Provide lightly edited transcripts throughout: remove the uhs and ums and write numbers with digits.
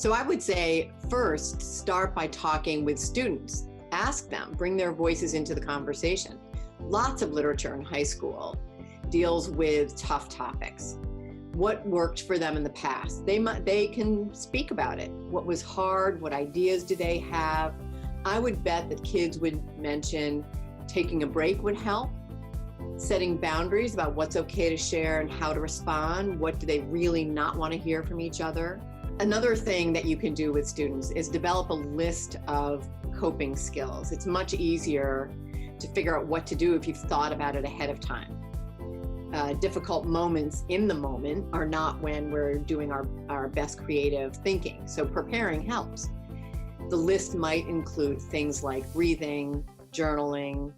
So I would say first, start by talking with students. Ask them, bring their voices into the conversation. Lots of literature in high school deals with tough topics. What worked for them in the past? They can speak about it. What was hard? What ideas do they have? I would bet that kids would mention taking a break would help, setting boundaries about what's okay to share and how to respond. What do they really not want to hear from each other? Another thing that you can do with students is develop a list of coping skills. It's much easier to figure out what to do if you've thought about it ahead of time. Difficult moments in the moment are not when we're doing our best creative thinking. So preparing helps. The list might include things like breathing, journaling,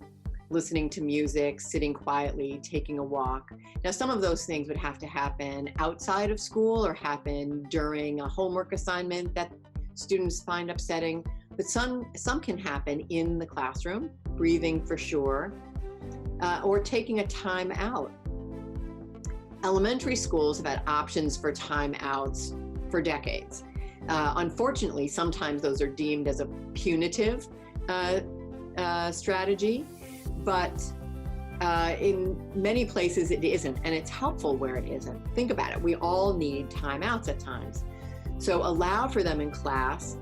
listening to music, sitting quietly, taking a walk. Now, some of those things would have to happen outside of school or happen during a homework assignment that students find upsetting, but some can happen in the classroom, breathing for sure, or taking a time out. Elementary schools have had options for timeouts for decades. Unfortunately, sometimes those are deemed as a punitive strategy, but in many places it isn't, and it's helpful where it isn't. Think about it. We all need timeouts at times. So allow for them in class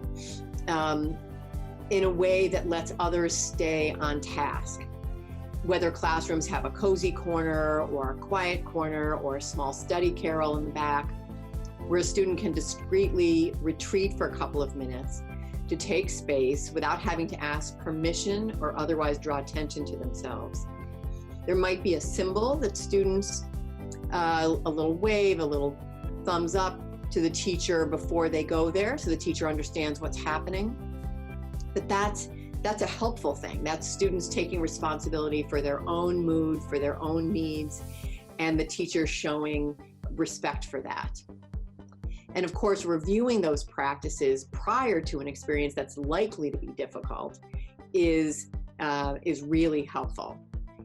in a way that lets others stay on task. Whether classrooms have a cozy corner or a quiet corner or a small study carrel in the back, where a student can discreetly retreat for a couple of minutes to take space without having to ask permission or otherwise draw attention to themselves. There might be a symbol that students, a little wave, a little thumbs up to the teacher before they go there so the teacher understands what's happening. But that's a helpful thing. That's students taking responsibility for their own mood, for their own needs, and the teacher showing respect for that. And of course, reviewing those practices prior to an experience that's likely to be difficult is really helpful.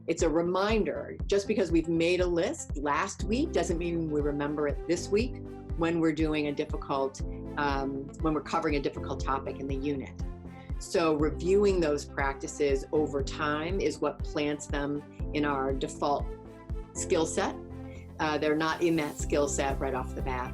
It's a reminder. Just because we've made a list last week doesn't mean we remember it this week when we're doing when we're covering a difficult topic in the unit. So reviewing those practices over time is what plants them in our default skill set. They're not in that skill set right off the bat.